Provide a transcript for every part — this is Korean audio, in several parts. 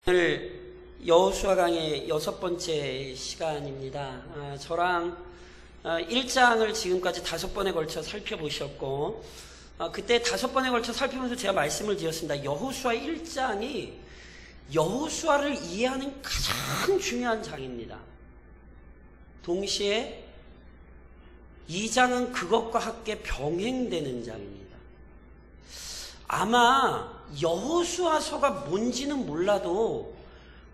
오늘 여호수아 강의 6번째 시간입니다. 저랑 1장을 지금까지 5번에 걸쳐 살펴보셨고, 그때 5번에 걸쳐 살펴보면서 제가 말씀을 드렸습니다. 여호수아 1장이 여호수아를 이해하는 가장 중요한 장입니다. 동시에 2장은 그것과 함께 병행되는 장입니다. 아마 여호수아서가 뭔지는 몰라도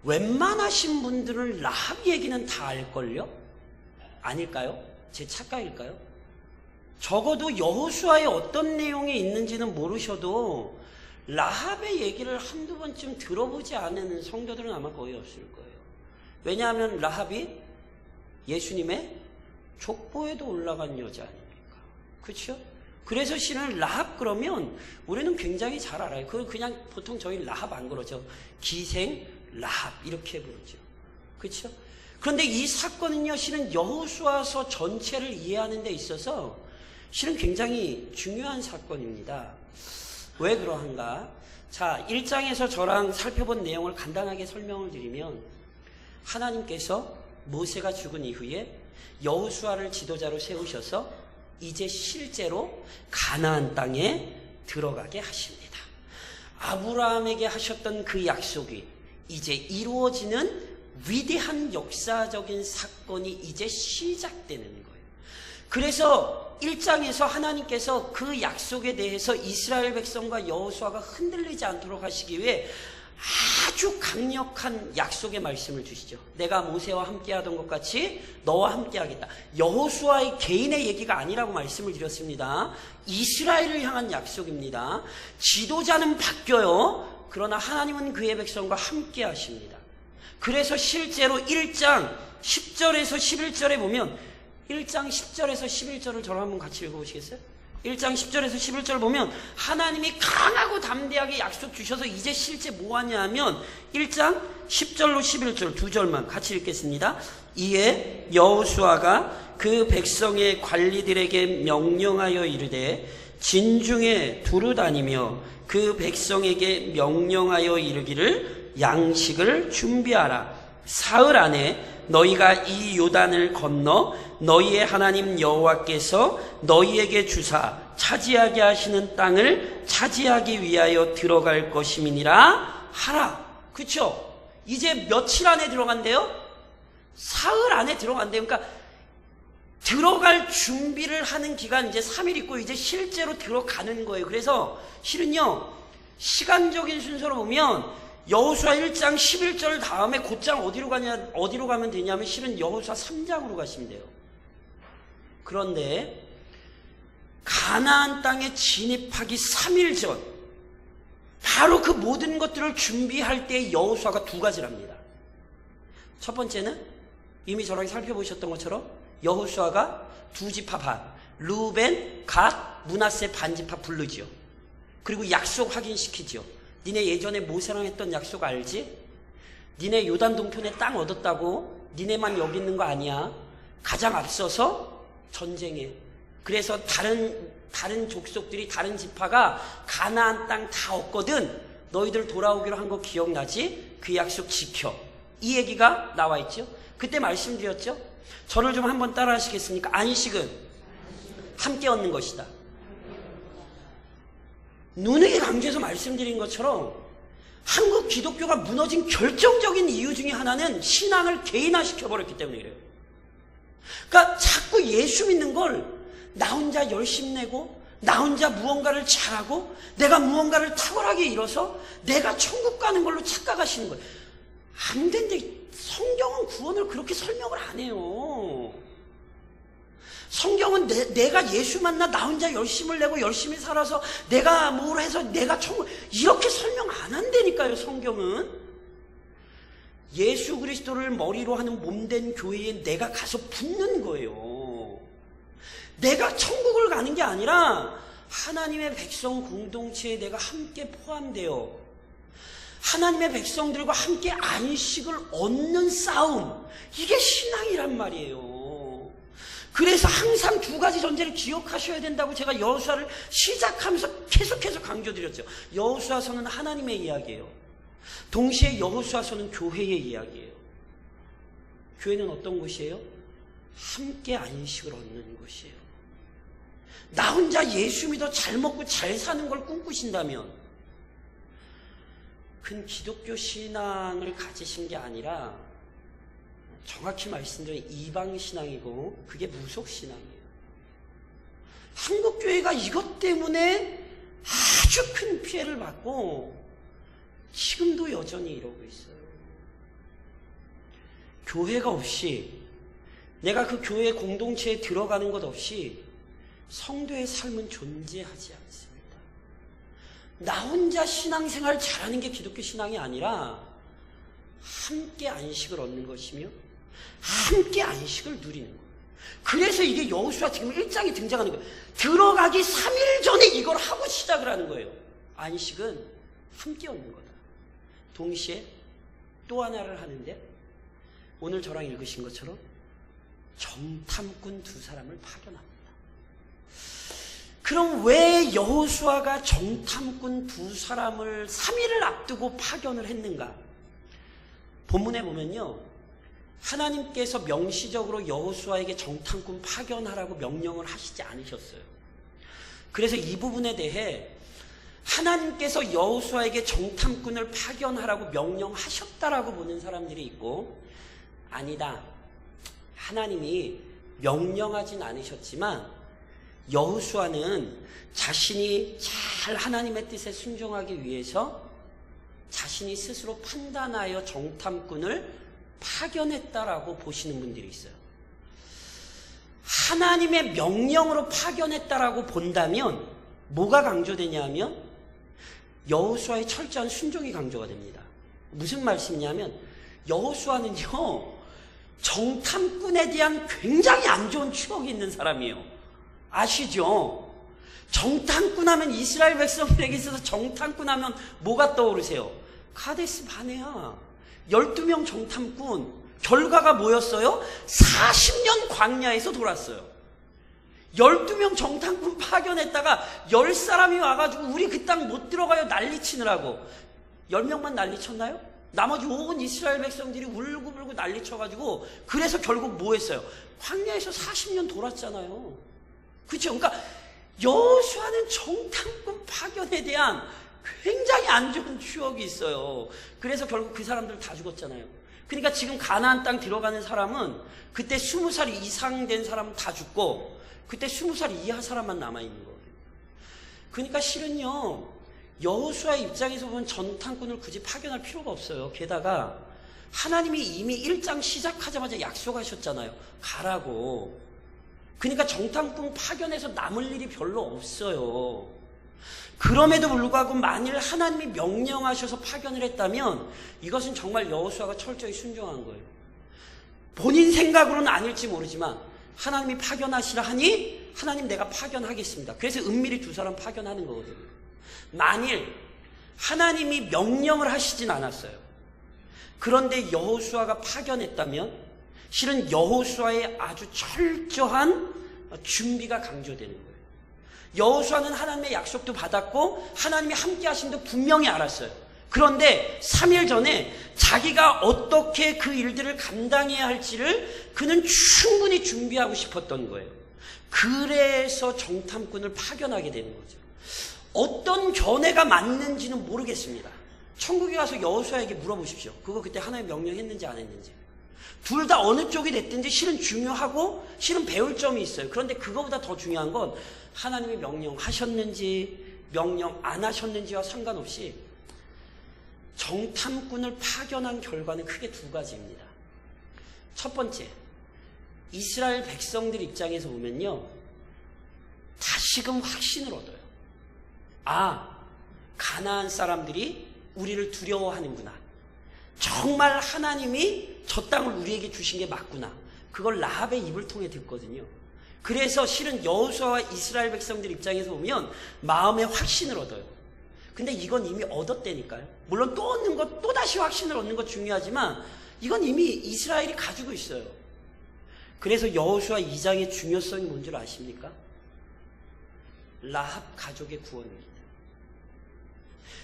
웬만하신 분들은 라합 얘기는 다 알걸요? 아닐까요? 제 착각일까요? 적어도 여호수아에 어떤 내용이 있는지는 모르셔도 라합의 얘기를 한두 번쯤 들어보지 않은 성도들은 아마 거의 없을 거예요. 왜냐하면 라합이 예수님의 족보에도 올라간 여자 아닙니까? 그렇죠? 그래서 신은 라합 그러면 우리는 굉장히 잘 알아요. 그냥 보통 저희 라합 안 그러죠. 기생 라합 이렇게 부르죠. 그렇죠? 그런데 이 사건은요, 실은 여호수아서 전체를 이해하는 데 있어서 실은 굉장히 중요한 사건입니다. 왜 그러한가? 자, 1장에서 저랑 살펴본 내용을 간단하게 설명을 드리면, 하나님께서 모세가 죽은 이후에 여호수아를 지도자로 세우셔서 이제 실제로 가나안 땅에 들어가게 하십니다. 아브라함에게 하셨던 그 약속이 이제 이루어지는 위대한 역사적인 사건이 이제 시작되는 거예요. 그래서 1장에서 하나님께서 그 약속에 대해서 이스라엘 백성과 여호수아가 흔들리지 않도록 하시기 위해 아주 강력한 약속의 말씀을 주시죠. 내가 모세와 함께 하던 것 같이 너와 함께 하겠다. 여호수아의 개인의 얘기가 아니라고 말씀을 드렸습니다. 이스라엘을 향한 약속입니다. 지도자는 바뀌어요. 그러나 하나님은 그의 백성과 함께 하십니다. 그래서 실제로 1장 10절에서 11절에 보면, 1장 10절에서 11절을 저랑 한번 같이 읽어보시겠어요? 1장 10절에서 11절 보면 하나님이 강하고 담대하게 약속 주셔서 이제 실제 뭐 하냐 하면 1장 10절로 11절 두 절만 같이 읽겠습니다. 이에 여호수아가 그 백성의 관리들에게 명령하여 이르되 진중에 두루 다니며 그 백성에게 명령하여 이르기를 양식을 준비하라. 사흘 안에 너희가 이 요단을 건너 너희의 하나님 여호와께서 너희에게 주사 차지하게 하시는 땅을 차지하기 위하여 들어갈 것임이니라 하라. 그쵸? 이제 며칠 안에 들어간대요? 사흘 안에 들어간대요. 그러니까 들어갈 준비를 하는 기간 이제 3일 있고 이제 실제로 들어가는 거예요. 그래서 실은요, 시간적인 순서로 보면 여호수아 1장 11절 다음에 곧장 어디로 가면 되냐면 실은 여호수아 3장으로 가시면 돼요. 그런데 가나안 땅에 진입하기 3일 전, 바로 그 모든 것들을 준비할 때 여호수아가 두 가지를 합니다. 첫 번째는 이미 저랑 살펴보셨던 것처럼 여호수아가 두 지파 반, 르우벤, 갓, 므낫세 반지파 부르지요. 그리고 약속 확인시키지요. 니네 예전에 모세랑 했던 약속 알지? 니네 요단 동편에 땅 얻었다고 니네만 여기 있는 거 아니야. 가장 앞서서 전쟁해. 그래서 다른 족속들이, 다른 지파가 가나안 땅 다 얻거든. 너희들 돌아오기로 한 거 기억나지? 그 약속 지켜. 이 얘기가 나와 있죠. 그때 말씀드렸죠. 저를 좀 한번 따라 하시겠습니까? 안식은 함께 얻는 것이다. 눈에 강조해서 말씀드린 것처럼 한국 기독교가 무너진 결정적인 이유 중에 하나는 신앙을 개인화시켜버렸기 때문에 그래요. 그러니까 자꾸 예수 믿는 걸 나 혼자 열심 내고 나 혼자 무언가를 잘하고 내가 무언가를 탁월하게 이뤄서 내가 천국 가는 걸로 착각하시는 거예요. 안 된대. 성경은 구원을 그렇게 설명을 안 해요. 성경은 내가 예수 만나 나 혼자 열심을 내고 열심히 살아서 내가 뭘 해서 내가 천국, 이렇게 설명 안 한다니까요. 성경은 예수 그리스도를 머리로 하는 몸된 교회에 내가 가서 붙는 거예요. 내가 천국을 가는 게 아니라 하나님의 백성 공동체에 내가 함께 포함되어 하나님의 백성들과 함께 안식을 얻는 싸움, 이게 신앙이란 말이에요. 그래서 항상 두 가지 전제를 기억하셔야 된다고 제가 여호수아를 시작하면서 계속해서 강조드렸죠. 여호수아서는 하나님의 이야기예요. 동시에 여호수아서는 교회의 이야기예요. 교회는 어떤 곳이에요? 함께 안식을 얻는 곳이에요. 나 혼자 예수 믿어 잘 먹고 잘 사는 걸 꿈꾸신다면 그건 기독교 신앙을 가지신 게 아니라 정확히 말씀드리면 이방신앙이고 그게 무속신앙이에요. 한국교회가 이것 때문에 아주 큰 피해를 받고 지금도 여전히 이러고 있어요. 교회가 없이, 내가 그 교회 공동체에 들어가는 것 없이 성도의 삶은 존재하지 않습니다. 나 혼자 신앙생활 잘하는 게 기독교 신앙이 아니라 함께 안식을 얻는 것이며 함께 안식을 누리는 거예요. 그래서 이게 여호수아 지금 1장에 등장하는 거예요. 들어가기 3일 전에 이걸 하고 시작을 하는 거예요. 안식은 함께 얻는 거다. 동시에 또 하나를 하는데, 오늘 저랑 읽으신 것처럼 정탐꾼 2사람을 파견합니다. 그럼 왜 여호수아가 정탐꾼 2사람을 3일을 앞두고 파견을 했는가? 본문에 보면요, 하나님께서 명시적으로 여호수아에게 정탐꾼 파견하라고 명령을 하시지 않으셨어요. 그래서 이 부분에 대해 하나님께서 여호수아에게 정탐꾼을 파견하라고 명령하셨다라고 보는 사람들이 있고, 아니다, 하나님이 명령하진 않으셨지만 여호수아는 자신이 잘 하나님의 뜻에 순종하기 위해서 자신이 스스로 판단하여 정탐꾼을 파견했다라고 보시는 분들이 있어요. 하나님의 명령으로 파견했다라고 본다면 뭐가 강조되냐 하면 여호수아의 철저한 순종이 강조가 됩니다. 무슨 말씀이냐면 여호수아는요, 정탐꾼에 대한 굉장히 안 좋은 추억이 있는 사람이에요. 아시죠? 정탐꾼 하면, 이스라엘 백성들에게 있어서 정탐꾼 하면 뭐가 떠오르세요? 가데스 바네아 12명 정탐꾼, 결과가 뭐였어요? 40년 광야에서 돌았어요. 12명 정탐꾼 파견했다가 10사람이 와가지고 우리 그 땅 못 들어가요 난리치느라고 10명만 난리쳤나요? 나머지 온 이스라엘 백성들이 울고불고 난리쳐가지고, 그래서 결국 뭐 했어요? 광야에서 40년 돌았잖아요. 그렇죠? 그러니까 여호수아는 정탐꾼 파견에 대한 굉장히 안 좋은 추억이 있어요. 그래서 결국 그 사람들 다 죽었잖아요. 그러니까 지금 가나안 땅 들어가는 사람은 그때 20살 이상 된 사람은 다 죽고 그때 20살 이하 사람만 남아있는 거예요. 그러니까 실은요, 여호수아의 입장에서 보면 정탐꾼을 굳이 파견할 필요가 없어요. 게다가 하나님이 이미 1장 시작하자마자 약속하셨잖아요. 가라고. 그러니까 정탐꾼 파견해서 남을 일이 별로 없어요. 그럼에도 불구하고 만일 하나님이 명령하셔서 파견을 했다면 이것은 정말 여호수아가 철저히 순종한 거예요. 본인 생각으로는 아닐지 모르지만 하나님이 파견하시라 하니 하나님 내가 파견하겠습니다. 그래서 은밀히 2사람 파견하는 거거든요. 만일 하나님이 명령을 하시진 않았어요. 그런데 여호수아가 파견했다면 실은 여호수아의 아주 철저한 준비가 강조되는 거예요. 여호수아는 하나님의 약속도 받았고 하나님이 함께 하신도 분명히 알았어요. 그런데 3일 전에 자기가 어떻게 그 일들을 감당해야 할지를 그는 충분히 준비하고 싶었던 거예요. 그래서 정탐꾼을 파견하게 되는 거죠. 어떤 견해가 맞는지는 모르겠습니다. 천국에 가서 여호수아에게 물어보십시오. 그거 그때 하나님 명령했는지 안 했는지. 둘 다 어느 쪽이 됐든지 실은 중요하고 실은 배울 점이 있어요. 그런데 그거보다 더 중요한 건 하나님이 명령하셨는지 명령 안 하셨는지와 상관없이 정탐꾼을 파견한 결과는 크게 2가지입니다. 첫 번째, 이스라엘 백성들 입장에서 보면요, 다시금 확신을 얻어요. 아, 가나안 사람들이 우리를 두려워하는구나. 정말 하나님이 저 땅을 우리에게 주신 게 맞구나. 그걸 라합의 입을 통해 듣거든요. 그래서 실은 여호수아와 이스라엘 백성들 입장에서 보면 마음에 확신을 얻어요. 근데 이건 이미 얻었다니까요. 물론 또 얻는 것, 또 다시 확신을 얻는 것 중요하지만 이건 이미 이스라엘이 가지고 있어요. 그래서 여호수아 2장의 중요성이 뭔 줄 아십니까? 라합 가족의 구원입니다.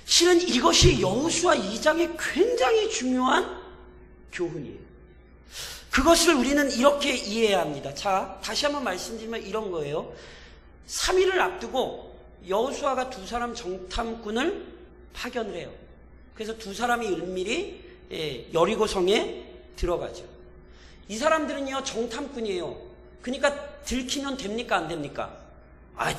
실은 이것이 여호수아 2장의 굉장히 중요한 교훈이에요. 그것을 우리는 이렇게 이해해야 합니다. 자, 다시 한번 말씀드리면 이런 거예요. 3일을 앞두고 여호수아가 두 사람 정탐꾼을 파견을 해요. 그래서 두 사람이 은밀히 여리고성에 들어가죠. 이 사람들은요, 정탐꾼이에요. 그러니까 들키면 됩니까? 안 됩니까?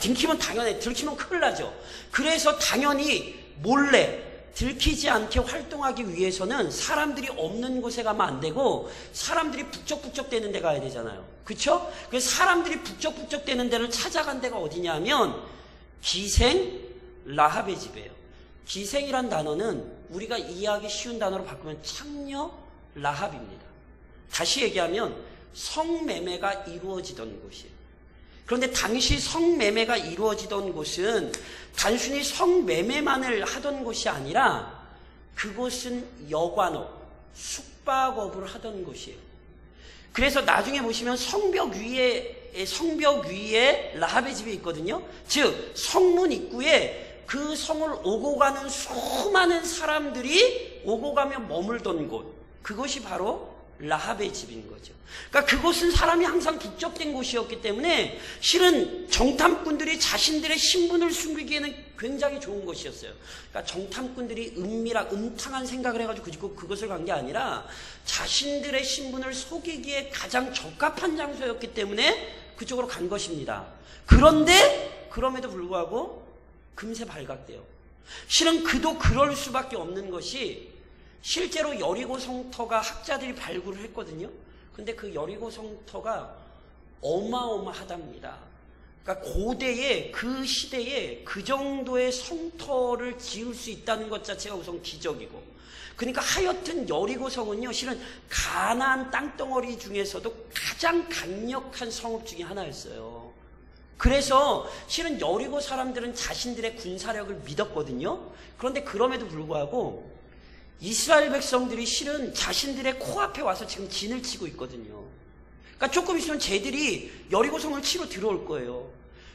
들키면 당연히, 들키면 큰일 나죠. 그래서 당연히 몰래 들키지 않게 활동하기 위해서는 사람들이 없는 곳에 가면 안 되고 사람들이 북적북적 되는 데 가야 되잖아요. 그쵸? 그래서 사람들이 북적북적 되는 데를 찾아간 데가 어디냐면 기생 라합의 집이에요. 기생이란 단어는 우리가 이해하기 쉬운 단어로 바꾸면 창녀 라합입니다. 다시 얘기하면 성매매가 이루어지던 곳이에요. 그런데 당시 성매매가 이루어지던 곳은 단순히 성매매만을 하던 곳이 아니라 그곳은 여관업, 숙박업을 하던 곳이에요. 그래서 나중에 보시면 성벽 위에 라합의 집이 있거든요. 즉 성문 입구에 그 성을 오고 가는 수많은 사람들이 오고 가며 머물던 곳, 그것이 바로 라합의 집인 거죠. 그러니까 그곳은 사람이 항상 북적된 곳이었기 때문에 실은 정탐꾼들이 자신들의 신분을 숨기기에는 굉장히 좋은 곳이었어요. 그러니까 정탐꾼들이 음탕한 생각을 해가지고 그것을 간 게 아니라 자신들의 신분을 속이기에 가장 적합한 장소였기 때문에 그쪽으로 간 것입니다. 그런데 그럼에도 불구하고 금세 발각돼요. 실은 그도 그럴 수밖에 없는 것이 실제로 여리고 성터가 학자들이 발굴을 했거든요. 근데 그 여리고 성터가 어마어마하답니다. 그러니까 고대에, 그 시대에 그 정도의 성터를 지을 수 있다는 것 자체가 우선 기적이고, 그러니까 하여튼 여리고 성은요, 실은 가나안 땅덩어리 중에서도 가장 강력한 성읍 중에 하나였어요. 그래서 실은 여리고 사람들은 자신들의 군사력을 믿었거든요. 그런데 그럼에도 불구하고 이스라엘 백성들이 실은 자신들의 코앞에 와서 지금 진을 치고 있거든요. 그러니까 조금 있으면 쟤들이 여리고성을 치러 들어올 거예요.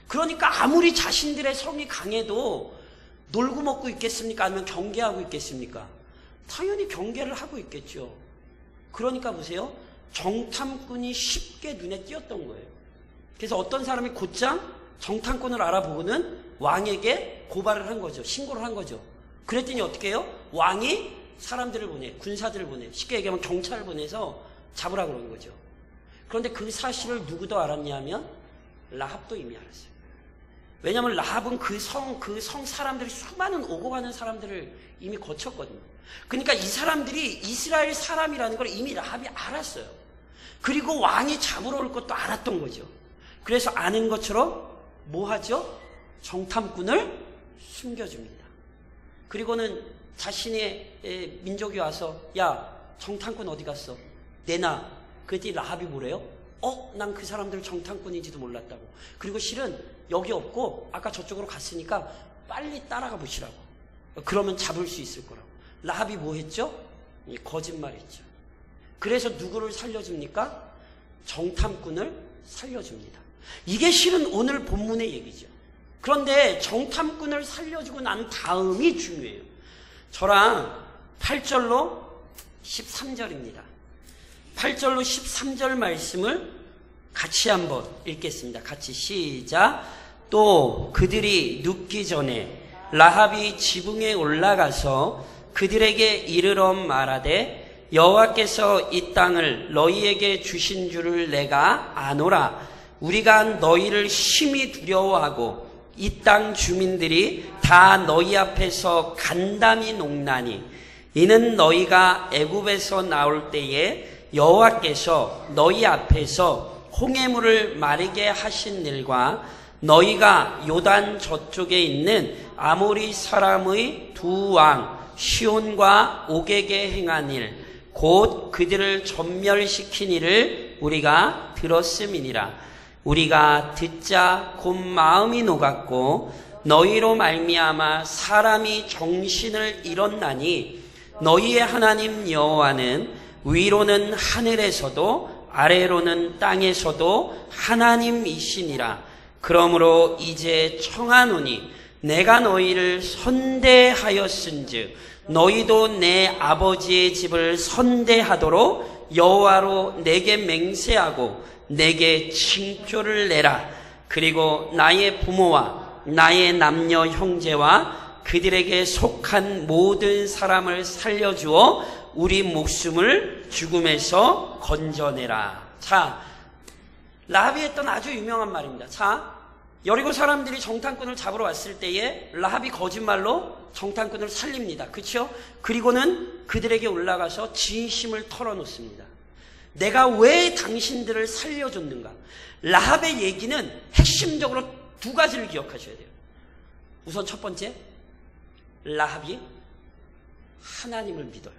그러니까 아무리 자신들의 성이 강해도 놀고 먹고 있겠습니까? 아니면 경계하고 있겠습니까? 당연히 경계를 하고 있겠죠. 그러니까 보세요. 정탐꾼이 쉽게 눈에 띄었던 거예요. 그래서 어떤 사람이 곧장 정탐꾼을 알아보고는 왕에게 고발을 한 거죠. 신고를 한 거죠. 그랬더니 어떻게 해요? 왕이 사람들을 보내, 군사들을 보내, 쉽게 얘기하면 경찰을 보내서 잡으라 그런 거죠. 그런데 그 사실을 누구도 알았냐면 라합도 이미 알았어요. 왜냐하면 라합은 그 성 사람들이 수많은 오고 가는 사람들을 이미 거쳤거든요. 그러니까 이 사람들이 이스라엘 사람이라는 걸 이미 라합이 알았어요. 그리고 왕이 잡으러 올 것도 알았던 거죠. 그래서 아는 것처럼 뭐 하죠? 정탐꾼을 숨겨줍니다. 그리고는 자신의 민족이 와서 야, 정탐꾼 어디 갔어? 내놔. 그랬더니 라합이 뭐래요? 난 그 사람들 정탐꾼인지도 몰랐다고. 그리고 실은 여기 없고 아까 저쪽으로 갔으니까 빨리 따라가 보시라고. 그러면 잡을 수 있을 거라고. 라합이 뭐 했죠? 거짓말했죠. 그래서 누구를 살려줍니까? 정탐꾼을 살려줍니다. 이게 실은 오늘 본문의 얘기죠. 그런데 정탐꾼을 살려주고 난 다음이 중요해요. 저랑 8절로 13절입니다. 8절로 13절 말씀을 같이 한번 읽겠습니다. 같이 시작. 또 그들이 눕기 전에 라합이 지붕에 올라가서 그들에게 이르러 말하되 여호와께서 이 땅을 너희에게 주신 줄을 내가 아노라. 우리가 너희를 심히 두려워하고 이 땅 주민들이 다 너희 앞에서 간담이 녹나니 이는 너희가 애굽에서 나올 때에 여호와께서 너희 앞에서 홍해물을 마르게 하신 일과 너희가 요단 저쪽에 있는 아모리 사람의 두 왕 시온과 옥에게 행한 일 곧 그들을 전멸시킨 일을 우리가 들었음이니라. 우리가 듣자 곧 마음이 녹았고 너희로 말미암아 사람이 정신을 잃었나니 너희의 하나님 여호와는 위로는 하늘에서도 아래로는 땅에서도 하나님이시니라. 그러므로 이제 청하노니 내가 너희를 선대하였은즉 너희도 내 아버지의 집을 선대하도록 여호와로 내게 맹세하고 내게 징표를 내라. 그리고 나의 부모와 나의 남녀 형제와 그들에게 속한 모든 사람을 살려주어 우리 목숨을 죽음에서 건져내라. 자, 라합이 했던 아주 유명한 말입니다. 자, 여리고 사람들이 정탐꾼을 잡으러 왔을 때에 라합이 거짓말로 정탐꾼을 살립니다. 그렇죠? 그리고는 그들에게 올라가서 진심을 털어놓습니다. 내가 왜 당신들을 살려줬는가? 라합의 얘기는 핵심적으로 두 가지를 기억하셔야 돼요. 우선 첫 번째, 라합이 하나님을 믿어요.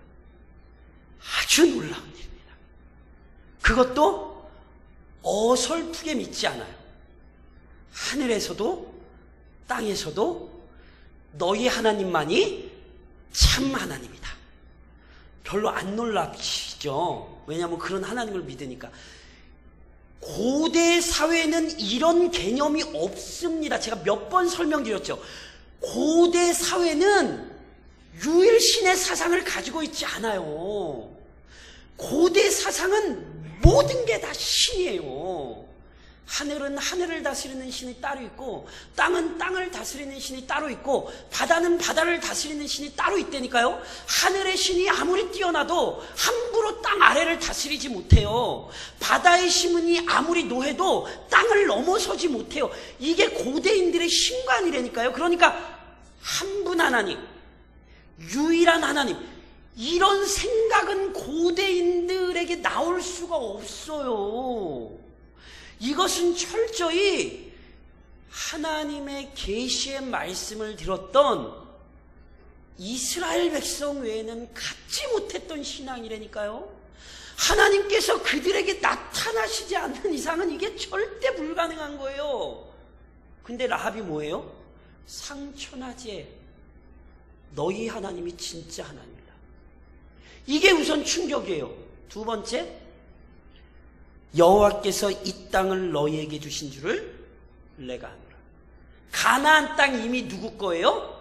아주 놀라운 일입니다. 그것도 어설프게 믿지 않아요. 하늘에서도 땅에서도 너희 하나님만이 참 하나님이다. 별로 안 놀랍시죠? 왜냐하면 그런 하나님을 믿으니까. 고대 사회는 이런 개념이 없습니다. 제가 몇 번 설명드렸죠. 고대 사회는 유일신의 사상을 가지고 있지 않아요. 고대 사상은 모든 게 다 신이에요. 하늘은 하늘을 다스리는 신이 따로 있고, 땅은 땅을 다스리는 신이 따로 있고, 바다는 바다를 다스리는 신이 따로 있다니까요. 하늘의 신이 아무리 뛰어나도 함부로 땅 아래를 다스리지 못해요. 바다의 신이 아무리 노해도 땅을 넘어서지 못해요. 이게 고대인들의 신관이라니까요. 그러니까 한 분 하나님, 유일한 하나님, 이런 생각은 고대인들에게 나올 수가 없어요. 이것은 철저히 하나님의 계시의 말씀을 들었던 이스라엘 백성 외에는 갖지 못했던 신앙이라니까요. 하나님께서 그들에게 나타나시지 않는 이상은 이게 절대 불가능한 거예요. 근데 라합이 뭐예요? 상처나지, 너희 하나님이 진짜 하나님이다. 이게 우선 충격이에요. 두 번째, 여호와께서 이 땅을 너희에게 주신 줄을 내가 아노라. 가나안 땅 이미 누구 거예요?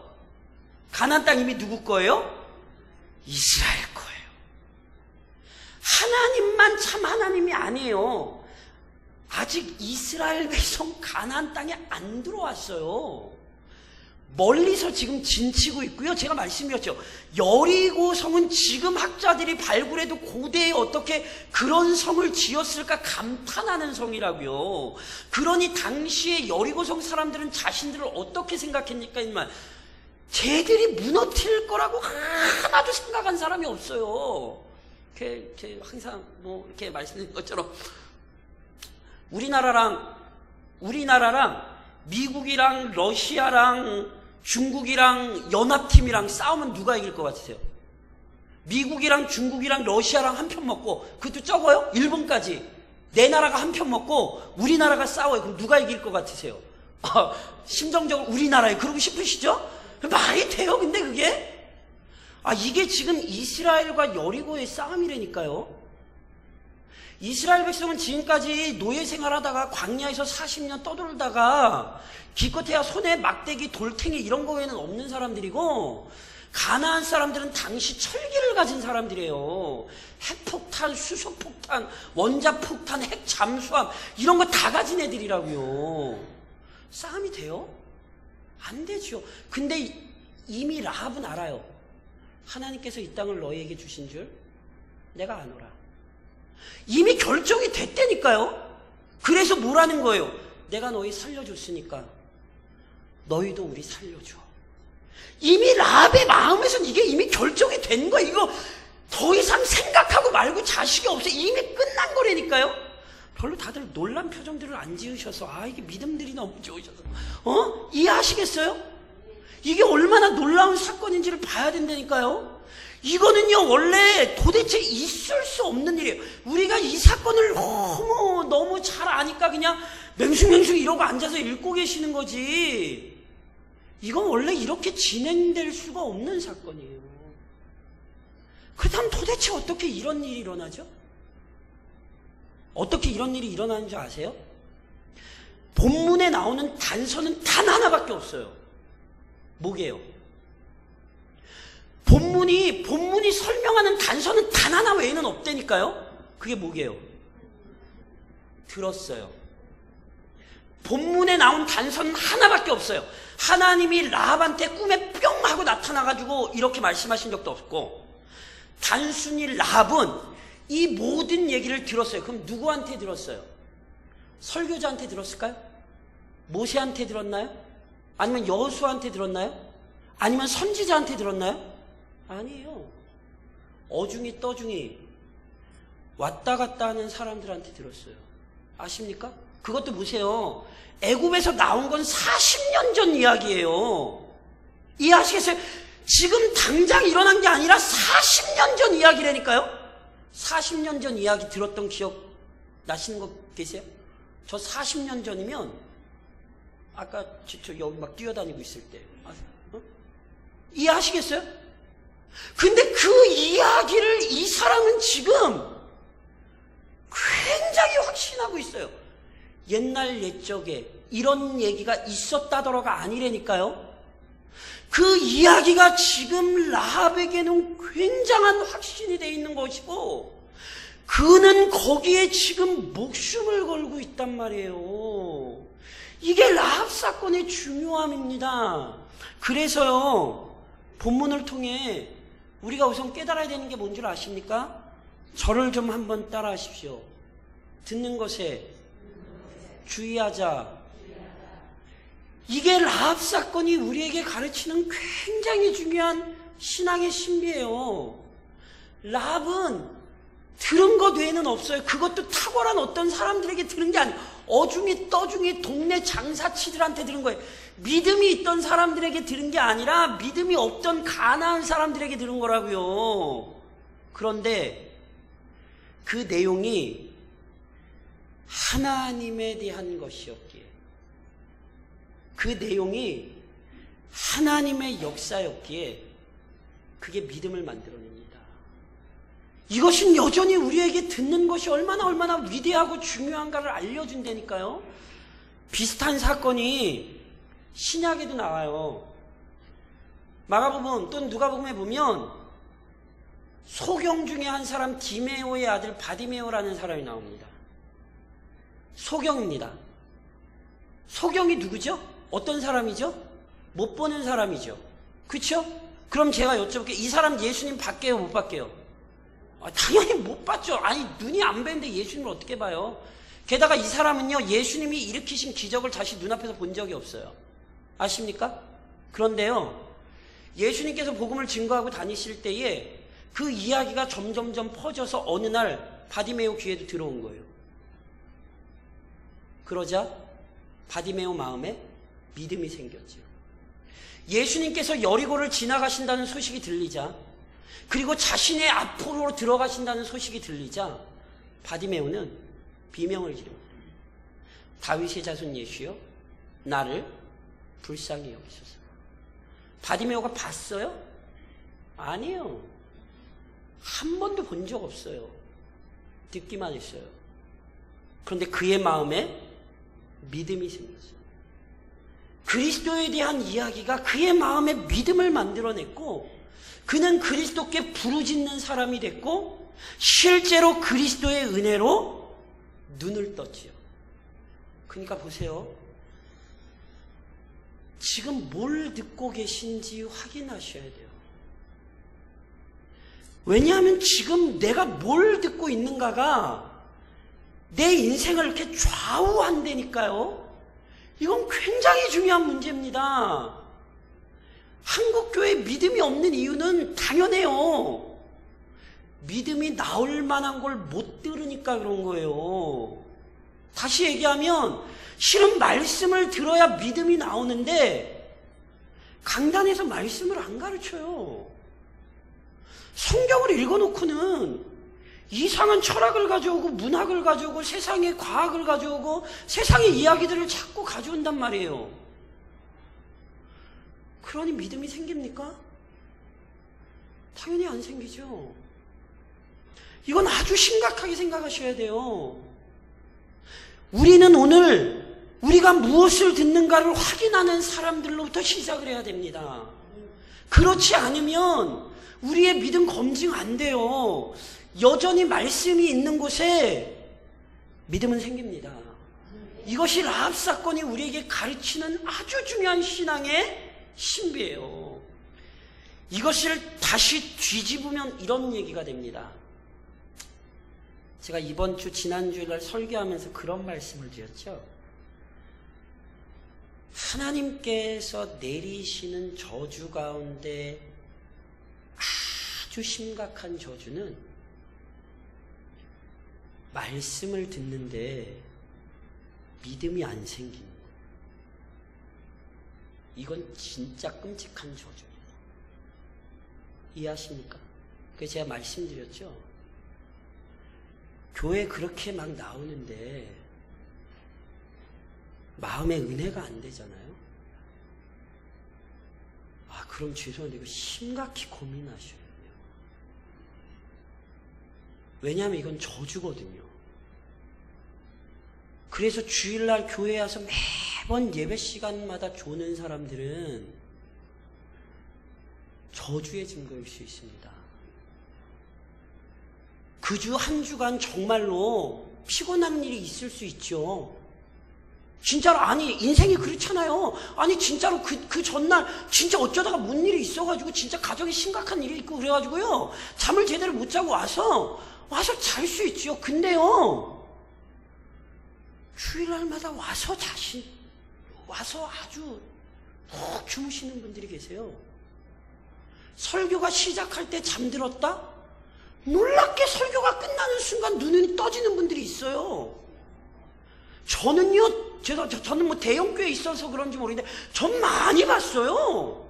가나안 땅 이미 누구 거예요? 이스라엘 거예요. 하나님만 참 하나님이 아니에요. 아직 이스라엘 백성 가나안 땅에 안 들어왔어요. 멀리서 지금 진치고 있고요. 제가 말씀드렸죠. 여리고성은 지금 학자들이 발굴해도 고대에 어떻게 그런 성을 지었을까 감탄하는 성이라고요. 그러니 당시에 여리고성 사람들은 자신들을 어떻게 생각했니까? 임마, 쟤들이 무너뜨릴 거라고 하나도 생각한 사람이 없어요. 이렇게 항상 이렇게 말씀드린 것처럼 우리나라랑 미국이랑 러시아랑 중국이랑 연합팀이랑 싸우면 누가 이길 것 같으세요? 미국이랑 중국이랑 러시아랑 한 편 먹고, 그것도 적어요? 일본까지. 네 나라가 한 편 먹고 우리나라가 싸워요. 그럼 누가 이길 것 같으세요? 심정적으로 우리나라에 그러고 싶으시죠? 말이 돼요? 근데 그게? 이게 지금 이스라엘과 여리고의 싸움이라니까요. 이스라엘 백성은 지금까지 노예 생활하다가 광야에서 40년 떠돌다가 기껏해야 손에 막대기, 돌탱이 이런 거 외에는 없는 사람들이고, 가나안 사람들은 당시 철기를 가진 사람들이에요. 핵폭탄, 수소폭탄, 원자폭탄, 핵 잠수함 이런 거 다 가진 애들이라고요. 싸움이 돼요? 안 되죠. 근데 이미 라합은 알아요. 하나님께서 이 땅을 너희에게 주신 줄 내가 아노라. 이미 결정이 됐다니까요. 그래서 뭐라는 거예요? 내가 너희 살려줬으니까 너희도 우리 살려줘. 이미 라합의 마음에선 이게 이미 결정이 된 거예요. 이거 더 이상 생각하고 말고 자식이 없어요. 이미 끝난 거라니까요. 별로 다들 놀란 표정들을 안 지으셔서 이게 믿음들이 너무 좋으셔서 이해하시겠어요? 이게 얼마나 놀라운 사건인지를 봐야 된다니까요. 이거는요 원래 도대체 있을 수 없는 일이에요. 우리가 이 사건을 너무 잘 아니까 그냥 맹숭맹숭 이러고 앉아서 읽고 계시는 거지, 이건 원래 이렇게 진행될 수가 없는 사건이에요. 그렇다면 도대체 어떻게 이런 일이 일어나죠? 어떻게 이런 일이 일어나는 줄 아세요? 본문에 나오는 단서는 단 하나밖에 없어요. 뭐게요? 본문이 설명하는 단서는 단 하나 외에는 없다니까요? 그게 뭐게요? 들었어요. 본문에 나온 단서는 하나밖에 없어요. 하나님이 라합한테 꿈에 뿅 하고 나타나가지고 이렇게 말씀하신 적도 없고, 단순히 라합은 이 모든 얘기를 들었어요. 그럼 누구한테 들었어요? 설교자한테 들었을까요? 모세한테 들었나요? 아니면 여호수아한테 들었나요? 아니면 선지자한테 들었나요? 아니에요. 어중이 떠중이 왔다 갔다 하는 사람들한테 들었어요. 아십니까? 그것도 보세요. 애굽에서 나온 건 40년 전 이야기예요. 이해하시겠어요? 지금 당장 일어난 게 아니라 40년 전 이야기라니까요. 40년 전 이야기 들었던 기억 나시는 거 계세요? 저 40년 전이면 아까 저 여기 막 뛰어다니고 있을 때 이해하시겠어요? 근데 그 이야기를 이 사람은 지금 굉장히 확신하고 있어요. 옛날 옛적에 이런 얘기가 있었다더라가 아니라니까요. 그 이야기가 지금 라합에게는 굉장한 확신이 되어 있는 것이고, 그는 거기에 지금 목숨을 걸고 있단 말이에요. 이게 라합 사건의 중요함입니다. 그래서요, 본문을 통해 우리가 우선 깨달아야 되는 게 뭔 줄 아십니까? 저를 좀 한번 따라 하십시오. 듣는 것에 주의하자. 이게 라합 사건이 우리에게 가르치는 굉장히 중요한 신앙의 신비예요. 라합은 들은 것 외에는 없어요. 그것도 탁월한 어떤 사람들에게 들은 게 아니에요. 어중이 떠중이 동네 장사치들한테 들은 거예요. 믿음이 있던 사람들에게 들은 게 아니라 믿음이 없던 가난한 사람들에게 들은 거라고요. 그런데 그 내용이 하나님에 대한 것이었기에, 그 내용이 하나님의 역사였기에 그게 믿음을 만들어냅니다. 이것은 여전히 우리에게 듣는 것이 얼마나 위대하고 중요한가를 알려준다니까요. 비슷한 사건이 신약에도 나와요. 마가복음 또는 누가복음에 보면 소경 중에 한 사람 디메오의 아들 바디메오라는 사람이 나옵니다. 소경입니다. 소경이 누구죠? 어떤 사람이죠? 못 보는 사람이죠. 그렇죠? 그럼 제가 여쭤볼게요. 이 사람 예수님 봤게요? 못 봤게요? 당연히 못 봤죠. 아니, 눈이 안 뵈는데 예수님을 어떻게 봐요? 게다가 이 사람은요, 예수님이 일으키신 기적을 다시 눈앞에서 본 적이 없어요. 아십니까? 그런데요, 예수님께서 복음을 증거하고 다니실 때에 그 이야기가 점점점 퍼져서 어느 날 바디메오 귀에도 들어온 거예요. 그러자 바디메오 마음에 믿음이 생겼죠. 예수님께서 여리고를 지나가신다는 소식이 들리자, 그리고 자신의 앞으로 들어가신다는 소식이 들리자 바디메오는 비명을 지릅니다. 다윗의 자손 예수여, 나를 불쌍히 여기소서. 바디메오가 봤어요? 아니에요. 한 번도 본 적 없어요. 듣기만 했어요. 그런데 그의 마음에 믿음이 생겼어요. 그리스도에 대한 이야기가 그의 마음에 믿음을 만들어냈고, 그는 그리스도께 부르짖는 사람이 됐고, 실제로 그리스도의 은혜로 눈을 떴지요. 그러니까 보세요. 지금 뭘 듣고 계신지 확인하셔야 돼요. 왜냐하면 지금 내가 뭘 듣고 있는가가 내 인생을 이렇게 좌우한다니까요. 이건 굉장히 중요한 문제입니다. 한국교회에 믿음이 없는 이유는 당연해요. 믿음이 나올 만한 걸 못 들으니까 그런 거예요. 다시 얘기하면 실은 말씀을 들어야 믿음이 나오는데 강단에서 말씀을 안 가르쳐요. 성경을 읽어놓고는 이상한 철학을 가져오고 문학을 가져오고 세상의 과학을 가져오고 세상의 이야기들을 자꾸 가져온단 말이에요. 그러니 믿음이 생깁니까? 당연히 안 생기죠. 이건 아주 심각하게 생각하셔야 돼요. 우리는 오늘 우리가 무엇을 듣는가를 확인하는 사람들로부터 시작을 해야 됩니다. 그렇지 않으면 우리의 믿음 검증 안 돼요. 여전히 말씀이 있는 곳에 믿음은 생깁니다. 이것이 라합 사건이 우리에게 가르치는 아주 중요한 신앙의 신비예요. 이것을 다시 뒤집으면 이런 얘기가 됩니다. 제가 이번 주 지난주일 설교하면서 그런 말씀을 드렸죠. 하나님께서 내리시는 저주 가운데 아주 심각한 저주는 말씀을 듣는데 믿음이 안 생기는 거예요. 이건 진짜 끔찍한 저주예요. 이해하십니까? 그래서 제가 말씀드렸죠. 교회 그렇게 막 나오는데 마음에 은혜가 안 되잖아요. 그럼 죄송한데 이거 심각히 고민하셔야 돼요. 왜냐하면 이건 저주거든요. 그래서 주일날 교회에 와서 매번 예배 시간마다 조는 사람들은 저주의 증거일 수 있습니다. 그 주 한 주간 정말로 피곤한 일이 있을 수 있죠. 진짜로, 아니, 인생이 그렇잖아요. 아니, 진짜로 그 전날, 진짜 어쩌다가 뭔 일이 있어가지고, 진짜 가정에 심각한 일이 있고, 그래가지고요. 잠을 제대로 못 자고 와서 잘 수 있지요. 근데요. 주일날마다 와서 아주 푹 주무시는 분들이 계세요. 설교가 시작할 때 잠들었다? 놀랍게 설교가 끝나는 순간 눈이 떠지는 분들이 있어요. 저는요, 저는 뭐 대형교회에 있어서 그런지 모르겠는데, 전 많이 봤어요.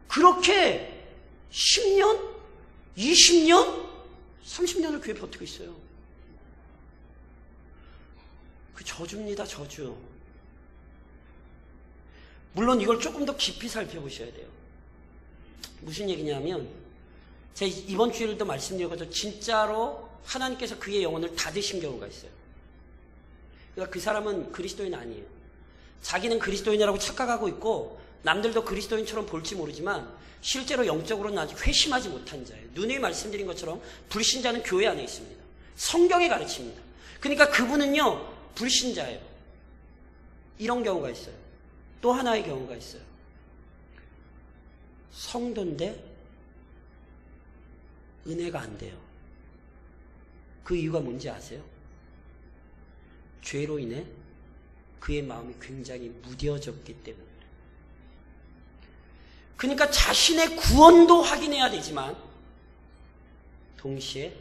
그렇게 10년, 20년, 30년을 교회 버티고 있어요. 그 저주입니다, 저주. 물론 이걸 조금 더 깊이 살펴보셔야 돼요. 무슨 얘기냐면, 제가 이번 주일도 말씀드렸거든요. 진짜로 하나님께서 그의 영혼을 닫으신 경우가 있어요. 그러니까 그 사람은 그리스도인 아니에요. 자기는 그리스도인이라고 착각하고 있고 남들도 그리스도인처럼 볼지 모르지만 실제로 영적으로는 아직 회심하지 못한 자예요. 누누이 말씀드린 것처럼 불신자는 교회 안에 있습니다. 성경에 가르칩니다. 그러니까 그분은요, 불신자예요. 이런 경우가 있어요. 또 하나의 경우가 있어요. 성도인데 은혜가 안 돼요. 그 이유가 뭔지 아세요? 죄로 인해 그의 마음이 굉장히 무뎌졌기 때문에. 그러니까 자신의 구원도 확인해야 되지만 동시에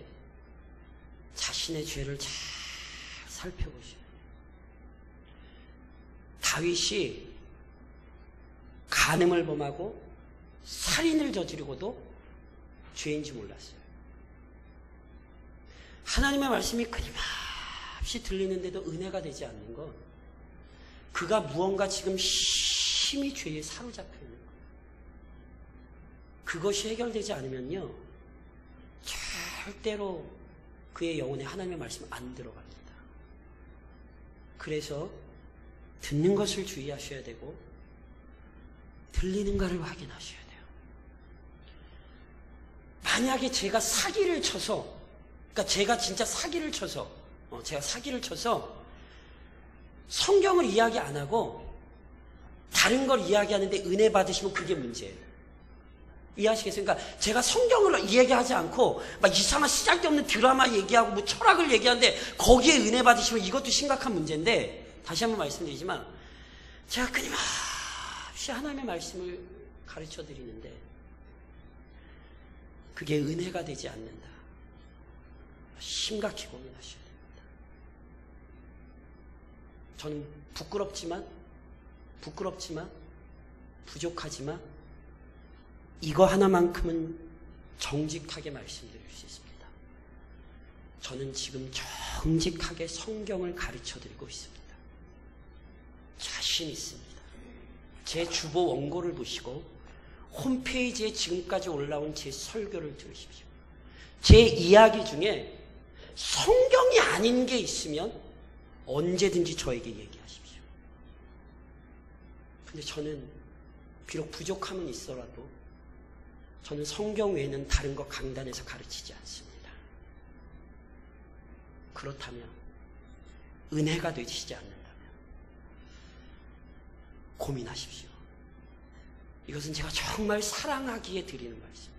자신의 죄를 잘 살펴보셔야 돼요. 다윗이 간음을 범하고 살인을 저지르고도 죄인지 몰랐어요. 하나님의 말씀이 끊임없이 들리는데도 은혜가 되지 않는 건 그가 무언가 지금 심히 죄에 사로잡혀 있는 거예요. 그것이 해결되지 않으면요, 절대로 그의 영혼에 하나님의 말씀 안 들어갑니다. 그래서 듣는 것을 주의하셔야 되고 들리는가를 확인하셔야 돼요. 만약에 제가 사기를 쳐서, 그러니까 제가 진짜 사기를 쳐서 성경을 이야기 안 하고 다른 걸 이야기하는데 은혜 받으시면 그게 문제예요. 이해하시겠어요? 그러니까 제가 성경을 이야기하지 않고 막 이상한 시작되없는 드라마 얘기하고 뭐 철학을 얘기하는데 거기에 은혜 받으시면 이것도 심각한 문제인데, 다시 한번 말씀드리지만 제가 끊임없이 하나님의 말씀을 가르쳐 드리는데 그게 은혜가 되지 않는다. 심각히 고민하셔야 됩니다. 저는 부끄럽지만 부족하지만 이거 하나만큼은 정직하게 말씀드릴 수 있습니다. 저는 지금 정직하게 성경을 가르쳐 드리고 있습니다. 자신 있습니다. 제 주보 원고를 보시고 홈페이지에 지금까지 올라온 제 설교를 들으십시오. 제 이야기 중에 성경이 아닌 게 있으면 언제든지 저에게 얘기하십시오. 근데 저는 비록 부족함은 있어라도 저는 성경 외에는 다른 것 강단에서 가르치지 않습니다. 그렇다면 은혜가 되시지 않는다면 고민하십시오. 이것은 제가 정말 사랑하기에 드리는 말씀입니다.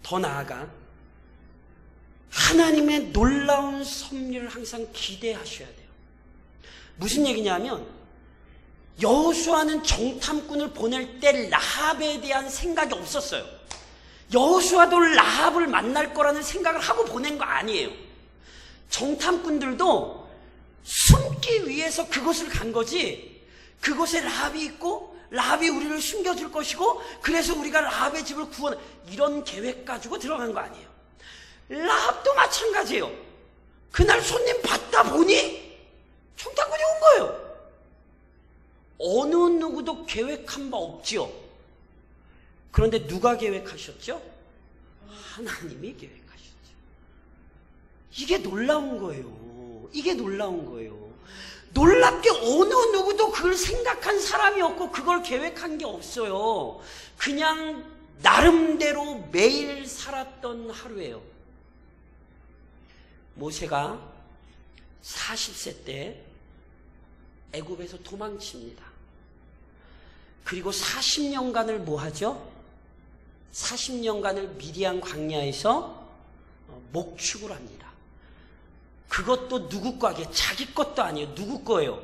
더 나아가 하나님의 놀라운 섭리를 항상 기대하셔야 돼요. 무슨 얘기냐면 여호수아는 정탐꾼을 보낼 때 라합에 대한 생각이 없었어요. 여호수아도 라합을 만날 거라는 생각을 하고 보낸 거 아니에요. 정탐꾼들도 숨기 위해서 그곳을 간 거지, 그곳에 라합이 있고 라합이 우리를 숨겨줄 것이고 그래서 우리가 라합의 집을 구원, 이런 계획 가지고 들어간 거 아니에요. 라합도 마찬가지예요. 그날 손님 받다 보니 정탐꾼이 온 거예요. 어느 누구도 계획한 바 없지요. 그런데 누가 계획하셨죠? 하나님이 계획하셨죠. 이게 놀라운 거예요. 이게 놀라운 거예요. 놀랍게 어느 누구도 그걸 생각한 사람이 없고 그걸 계획한 게 없어요. 그냥 나름대로 매일 살았던 하루예요. 모세가 40세 때 애굽에서 도망칩니다. 그리고 40년간을 뭐 하죠? 40년간을 미디안 광야에서 목축을 합니다. 그것도 누구 거게 자기 것도 아니에요. 누구 거예요?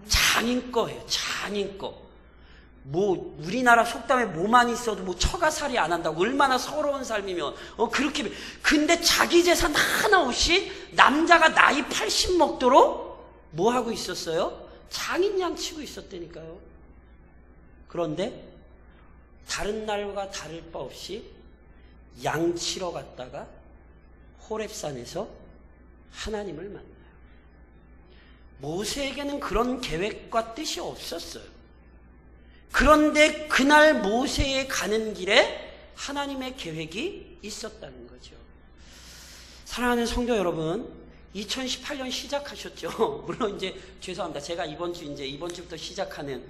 장인 거예요. 장인 거. 뭐 우리나라 속담에 뭐만 있어도 뭐 처가살이 안 한다고, 얼마나 서러운 삶이면 그렇게. 근데 자기 재산 하나 없이 남자가 나이 80 먹도록 뭐 하고 있었어요? 장인양 치고 있었다니까요. 그런데 다른 날과 다를 바 없이 양 치러 갔다가 호렙산에서 하나님을 만나요. 모세에게는 그런 계획과 뜻이 없었어요. 그런데 그날 모세의 가는 길에 하나님의 계획이 있었다는 거죠. 사랑하는 성도 여러분, 2018년 시작하셨죠? 물론 이제 죄송합니다. 제가 이번 주부터 시작하는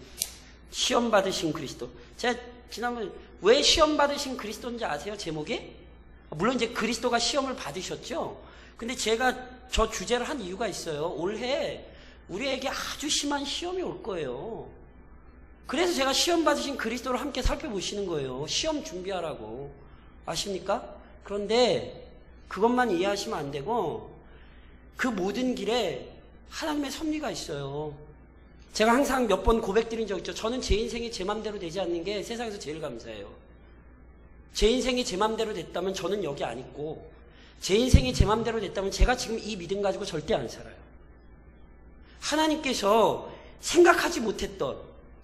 시험 받으신 그리스도. 제가 지난번 왜 시험 받으신 그리스도인지 아세요? 제목이? 물론 이제 그리스도가 시험을 받으셨죠. 근데 제가 저 주제를 한 이유가 있어요. 올해 우리에게 아주 심한 시험이 올 거예요. 그래서 제가 시험 받으신 그리스도를 함께 살펴보시는 거예요. 시험 준비하라고. 아십니까? 그런데 그것만 이해하시면 안 되고 그 모든 길에 하나님의 섭리가 있어요. 제가 항상 몇 번 고백드린 적 있죠. 저는 제 인생이 제 맘대로 되지 않는 게 세상에서 제일 감사해요. 제 인생이 제 맘대로 됐다면 저는 여기 안 있고, 제 인생이 제 맘대로 됐다면 제가 지금 이 믿음 가지고 절대 안 살아요. 하나님께서 생각하지 못했던,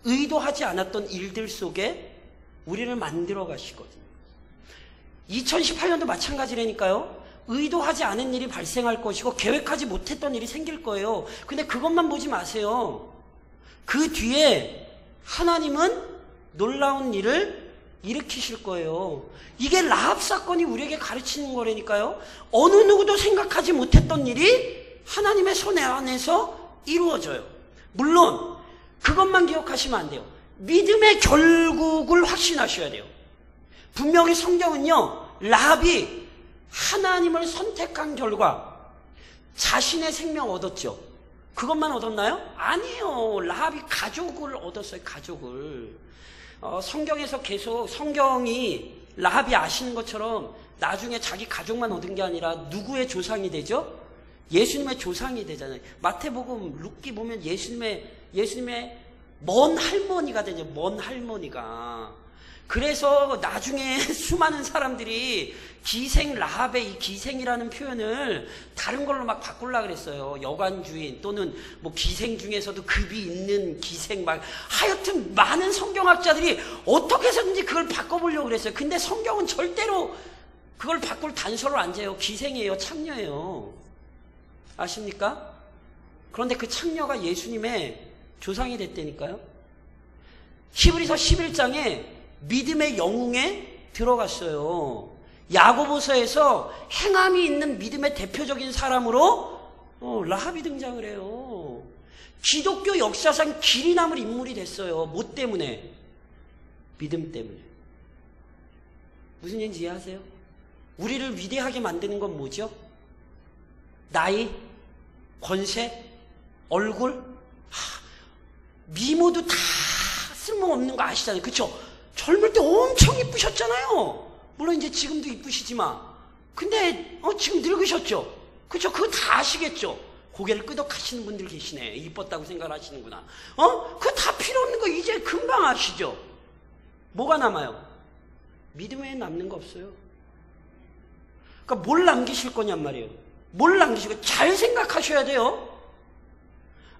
의도하지 않았던 일들 속에 우리를 만들어 가시거든요. 2018년도 마찬가지라니까요. 의도하지 않은 일이 발생할 것이고 계획하지 못했던 일이 생길 거예요. 근데 그것만 보지 마세요. 그 뒤에 하나님은 놀라운 일을 일으키실 거예요. 이게 라합 사건이 우리에게 가르치는 거라니까요. 어느 누구도 생각하지 못했던 일이 하나님의 손 안에서 이루어져요. 물론 그것만 기억하시면 안 돼요. 믿음의 결국을 확신하셔야 돼요. 분명히 성경은요, 라합이 하나님을 선택한 결과 자신의 생명 얻었죠. 그것만 얻었나요? 아니에요. 라합이 가족을 얻었어요. 가족을. 성경에서 계속 성경이 라합이 아시는 것처럼 나중에 자기 가족만 얻은 게 아니라 누구의 조상이 되죠? 예수님의 조상이 되잖아요. 마태복음, 룻기 보면 예수님의 먼 할머니가 되죠. 먼 할머니가. 그래서 나중에 수많은 사람들이 기생, 라합의 이 기생이라는 표현을 다른 걸로 막 바꾸려고 그랬어요. 여관주인 또는 뭐 기생 중에서도 급이 있는 기생, 막 하여튼 많은 성경학자들이 어떻게 해서든지 그걸 바꿔보려고 그랬어요. 근데 성경은 절대로 그걸 바꿀 단서를 안 재요. 기생이에요. 창녀예요. 아십니까? 그런데 그 창녀가 예수님의 조상이 됐다니까요. 히브리서 11장에 믿음의 영웅에 들어갔어요. 야고보서에서 행함이 있는 믿음의 대표적인 사람으로 라합이 등장을 해요. 기독교 역사상 길이 남을 인물이 됐어요. 뭐 때문에? 믿음 때문에. 무슨 얘기인지 이해하세요? 우리를 위대하게 만드는 건 뭐죠? 나이, 권세, 얼굴, 미모도 다 쓸모없는 거 아시잖아요. 그쵸? 젊을 때 엄청 이쁘셨잖아요. 물론 이제 지금도 이쁘시지만. 근데 지금 늙으셨죠? 그쵸? 그거 다 아시겠죠? 고개를 끄덕하시는 분들 계시네. 이뻤다고 생각하시는구나. 그거 다 필요 없는 거 이제 금방 아시죠? 뭐가 남아요? 믿음 외에 남는 거 없어요. 그러니까 뭘 남기실 거냔 말이에요. 뭘 남기시고 잘 생각하셔야 돼요.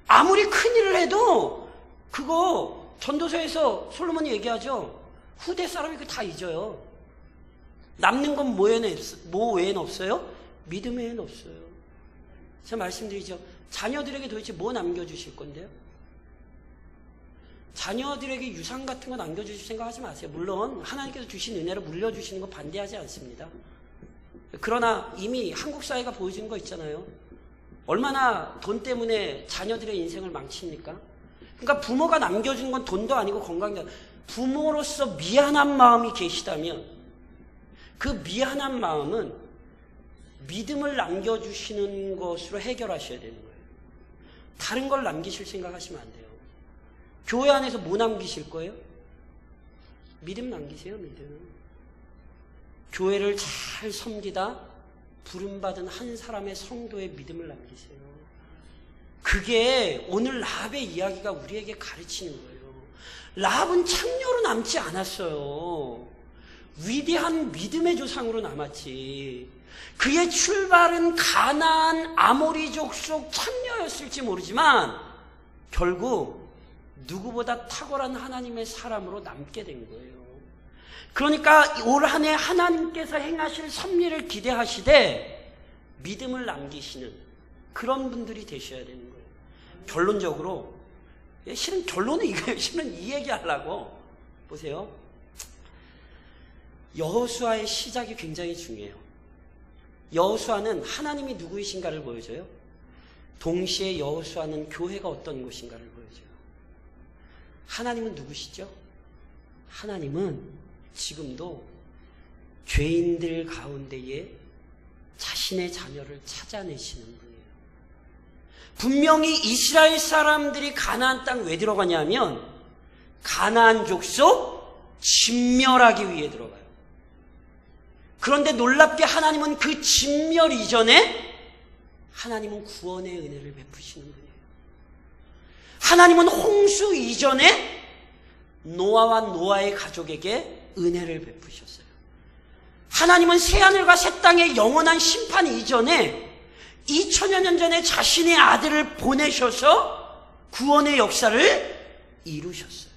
아무리 큰일을 해도 그거 전도서에서 솔로몬이 얘기하죠. 후대 사람이 그거 다 잊어요. 남는 건 뭐 외에는 없어요? 믿음 외에는 없어요. 제가 말씀드리죠. 자녀들에게 도대체 뭐 남겨주실 건데요? 자녀들에게 유산 같은 거 남겨주실 생각하지 마세요. 물론 하나님께서 주신 은혜로 물려주시는 거 반대하지 않습니다. 그러나 이미 한국 사회가 보여주는 거 있잖아요. 얼마나 돈 때문에 자녀들의 인생을 망칩니까? 그러니까 부모가 남겨준 건 돈도 아니고 건강도 아니고 부모로서 미안한 마음이 계시다면 그 미안한 마음은 믿음을 남겨주시는 것으로 해결하셔야 되는 거예요. 다른 걸 남기실 생각하시면 안 돼요. 교회 안에서 뭐 남기실 거예요? 믿음 남기세요, 믿음. 교회를 잘 섬기다 부름받은 한 사람의 성도의 믿음을 남기세요. 그게 오늘 라합의 이야기가 우리에게 가르치는 거예요. 라합은 창녀로 남지 않았어요. 위대한 믿음의 조상으로 남았지. 그의 출발은 가나안 아모리족 속 창녀였을지 모르지만 결국 누구보다 탁월한 하나님의 사람으로 남게 된 거예요. 그러니까 올 한 해 하나님께서 행하실 섭리를 기대하시되 믿음을 남기시는 그런 분들이 되셔야 되는 거예요. 결론적으로 실은 결론은 이거예요. 실은 이 얘기하려고 보세요. 여호수아의 시작이 굉장히 중요해요. 여호수아는 하나님이 누구이신가를 보여줘요. 동시에 여호수아는 교회가 어떤 곳인가를 보여줘요. 하나님은 누구시죠? 하나님은 지금도 죄인들 가운데에 자신의 자녀를 찾아내시는 분이에요. 분명히 이스라엘 사람들이 가나안 땅 왜 들어가냐면 가나안 족속 진멸하기 위해 들어가요. 그런데 놀랍게 하나님은 그 진멸 이전에 하나님은 구원의 은혜를 베푸시는 분이에요. 하나님은 홍수 이전에 노아와 노아의 가족에게 은혜를 베푸셨어요. 하나님은 새하늘과 새 땅의 영원한 심판 이전에 2000여 년 전에 자신의 아들을 보내셔서 구원의 역사를 이루셨어요.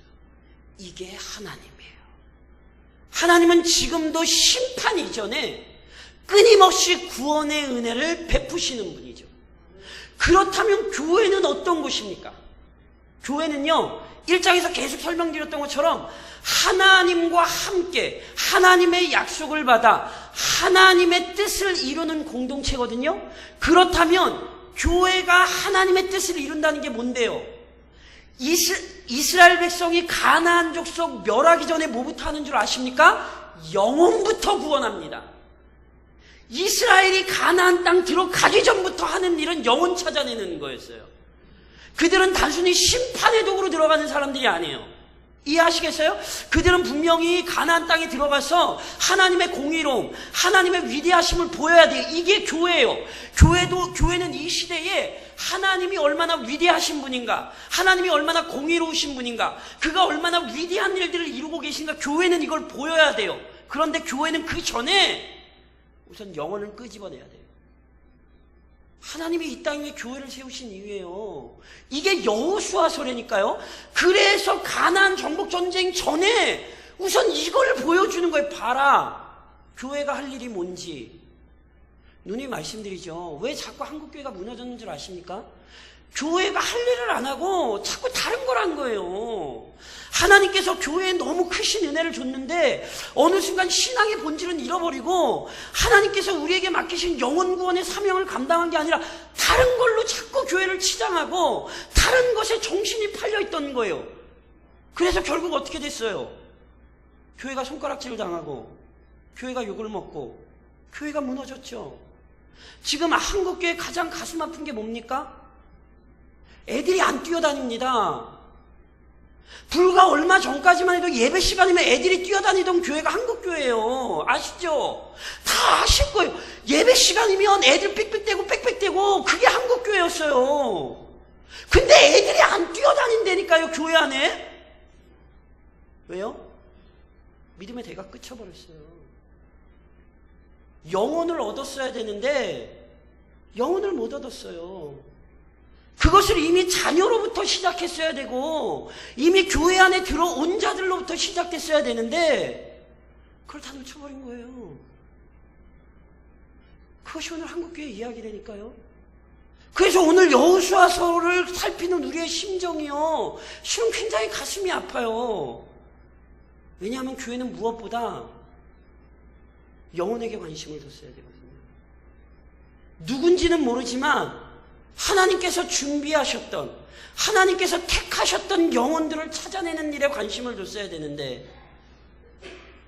이게 하나님이에요. 하나님은 지금도 심판 이전에 끊임없이 구원의 은혜를 베푸시는 분이죠. 그렇다면 교회는 어떤 곳입니까? 교회는요, 1장에서 계속 설명드렸던 것처럼 하나님과 함께 하나님의 약속을 받아 하나님의 뜻을 이루는 공동체거든요. 그렇다면 교회가 하나님의 뜻을 이룬다는 게 뭔데요? 이스라엘 백성이 가나안 족속 멸하기 전에 뭐부터 하는 줄 아십니까? 영혼부터 구원합니다. 이스라엘이 가나안 땅 들어가기 전부터 하는 일은 영혼 찾아내는 거였어요. 그들은 단순히 심판의 도구로 들어가는 사람들이 아니에요. 이해하시겠어요? 그들은 분명히 가나안 땅에 들어가서 하나님의 공의로움, 하나님의 위대하심을 보여야 돼요. 이게 교회예요. 교회는 이 시대에 하나님이 얼마나 위대하신 분인가, 하나님이 얼마나 공의로우신 분인가, 그가 얼마나 위대한 일들을 이루고 계신가, 교회는 이걸 보여야 돼요. 그런데 교회는 그 전에 우선 영혼을 끄집어내야 돼요. 하나님이 이 땅 위에 교회를 세우신 이유예요. 이게 여호수아서래니까요. 그래서 가나안 정복 전쟁 전에 우선 이걸 보여주는 거예요. 봐라, 교회가 할 일이 뭔지. 누님 말씀드리죠. 왜 자꾸 한국교회가 무너졌는 줄 아십니까? 교회가 할 일을 안 하고 자꾸 다른 걸 한 거예요. 하나님께서 교회에 너무 크신 은혜를 줬는데 어느 순간 신앙의 본질은 잃어버리고 하나님께서 우리에게 맡기신 영혼 구원의 사명을 감당한 게 아니라 다른 걸로 자꾸 교회를 치장하고 다른 것에 정신이 팔려있던 거예요. 그래서 결국 어떻게 됐어요? 교회가 손가락질을 당하고 교회가 욕을 먹고 교회가 무너졌죠. 지금 한국교회 가장 가슴 아픈 게 뭡니까? 애들이 안 뛰어다닙니다. 불과 얼마 전까지만 해도 예배 시간이면 애들이 뛰어다니던 교회가 한국교회예요. 아시죠? 다 아실 거예요. 예배 시간이면 애들 삑삑대고 빽빽대고 그게 한국교회였어요. 근데 애들이 안 뛰어다닌다니까요, 교회 안에. 왜요? 믿음의 대가 끊쳐버렸어요. 영혼을 얻었어야 되는데 영혼을 못 얻었어요. 그것을 이미 자녀로부터 시작했어야 되고 이미 교회 안에 들어온 자들로부터 시작됐어야 되는데 그걸 다 놓쳐버린 거예요. 그것이 오늘 한국교회 이야기라니까요. 그래서 오늘 여호수아서를 살피는 우리의 심정이요, 실은 굉장히 가슴이 아파요. 왜냐하면 교회는 무엇보다 영혼에게 관심을 뒀어야 되거든요. 누군지는 모르지만 하나님께서 준비하셨던, 하나님께서 택하셨던 영혼들을 찾아내는 일에 관심을 뒀어야 되는데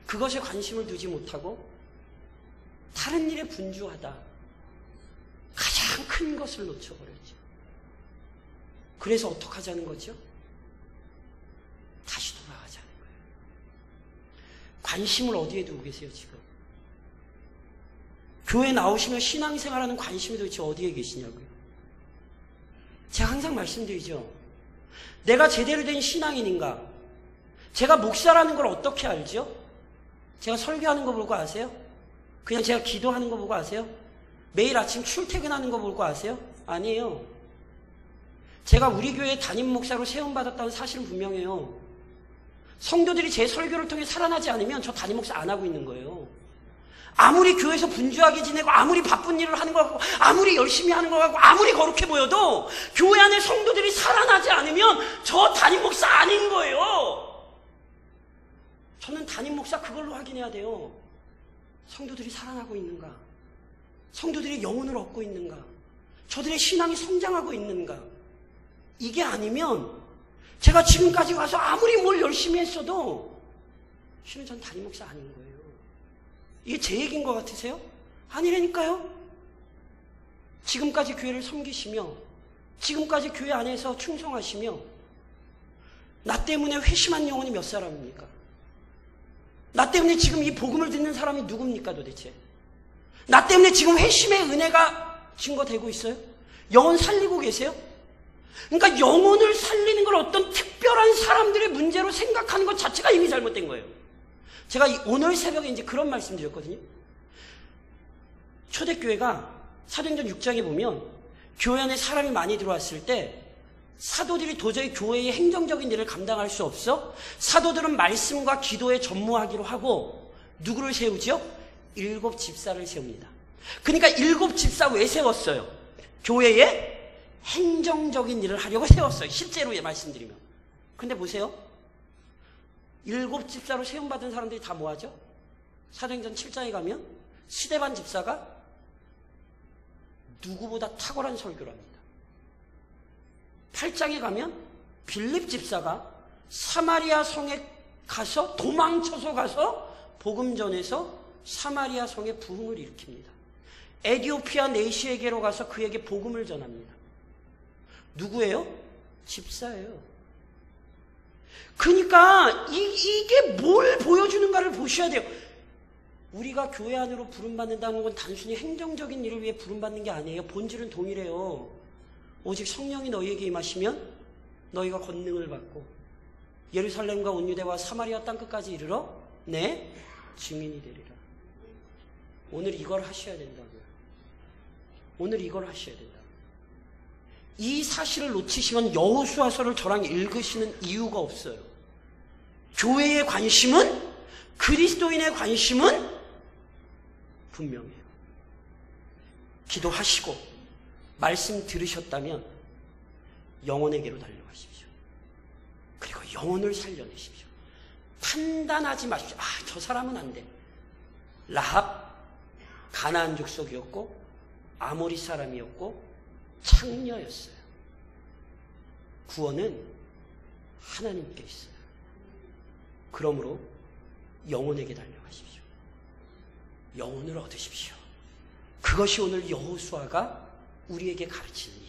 그것에 관심을 두지 못하고 다른 일에 분주하다. 가장 큰 것을 놓쳐버렸죠. 그래서 어떻게 하자는 거죠? 다시 돌아가자는 거예요. 관심을 어디에 두고 계세요, 지금? 교회 나오시면 신앙생활하는 관심이 도대체 어디에 계시냐고요. 제가 항상 말씀드리죠. 내가 제대로 된 신앙인인가? 제가 목사라는 걸 어떻게 알죠? 제가 설교하는 거 보고 아세요? 그냥 제가 기도하는 거 보고 아세요? 매일 아침 출퇴근하는 거 보고 아세요? 아니에요. 제가 우리 교회 담임 목사로 세움받았다는 사실은 분명해요. 성도들이 제 설교를 통해 살아나지 않으면 저 담임 목사 안 하고 있는 거예요. 아무리 교회에서 분주하게 지내고 아무리 바쁜 일을 하는 것 같고 아무리 열심히 하는 것 같고 아무리 거룩해 보여도 교회 안에 성도들이 살아나지 않으면 저 담임 목사 아닌 거예요. 저는 담임 목사 그걸로 확인해야 돼요. 성도들이 살아나고 있는가? 성도들이 영혼을 얻고 있는가? 저들의 신앙이 성장하고 있는가? 이게 아니면 제가 지금까지 와서 아무리 뭘 열심히 했어도 실은 전 담임 목사 아닌 거예요. 이게 제 얘기인 것 같으세요? 아니라니까요. 지금까지 교회를 섬기시며 지금까지 교회 안에서 충성하시며 나 때문에 회심한 영혼이 몇 사람입니까? 나 때문에 지금 이 복음을 듣는 사람이 누굽니까 도대체? 나 때문에 지금 회심의 은혜가 증거되고 있어요? 영혼 살리고 계세요? 그러니까 영혼을 살리는 걸 어떤 특별한 사람들의 문제로 생각하는 것 자체가 이미 잘못된 거예요. 제가 오늘 새벽에 이제 그런 말씀 드렸거든요. 초대교회가 사도행전 6장에 보면 교회 안에 사람이 많이 들어왔을 때 사도들이 도저히 교회의 행정적인 일을 감당할 수 없어 사도들은 말씀과 기도에 전무하기로 하고 누구를 세우죠? 7 집사를 세웁니다. 그러니까 7 집사 왜 세웠어요? 교회에 행정적인 일을 하려고 세웠어요. 실제로 말씀드리면. 근데 보세요. 7 집사로 세움받은 사람들이 다 뭐하죠? 사도행전 7장에 가면 스데반 집사가 누구보다 탁월한 설교를 합니다. 8장에 가면 빌립 집사가 사마리아 성에 가서 도망쳐서 가서 복음 전해서 사마리아 성에 부흥을 일으킵니다. 에디오피아 네시에게로 가서 그에게 복음을 전합니다. 누구예요? 집사예요. 그러니까 이게 뭘 보여주는가를 보셔야 돼요. 우리가 교회 안으로 부름받는다는 건 단순히 행정적인 일을 위해 부름받는 게 아니에요. 본질은 동일해요. 오직 성령이 너희에게 임하시면 너희가 권능을 받고 예루살렘과 온 유대와 사마리아 땅끝까지 이르러 내 증인이 되리라. 오늘 이걸 하셔야 된다고요. 오늘 이걸 하셔야 된다. 이 사실을 놓치시면 여호수아서를 저랑 읽으시는 이유가 없어요. 교회의 관심은, 그리스도인의 관심은 분명해요. 기도하시고 말씀 들으셨다면 영혼에게로 달려가십시오. 그리고 영혼을 살려내십시오. 판단하지 마십시오. 저 사람은 안 돼. 라합 가나안 족속이었고 아모리 사람이었고 창녀였어요. 구원은 하나님께 있어요. 그러므로 영혼에게 달려가십시오. 영혼을 얻으십시오. 그것이 오늘 여호수아가 우리에게 가르치는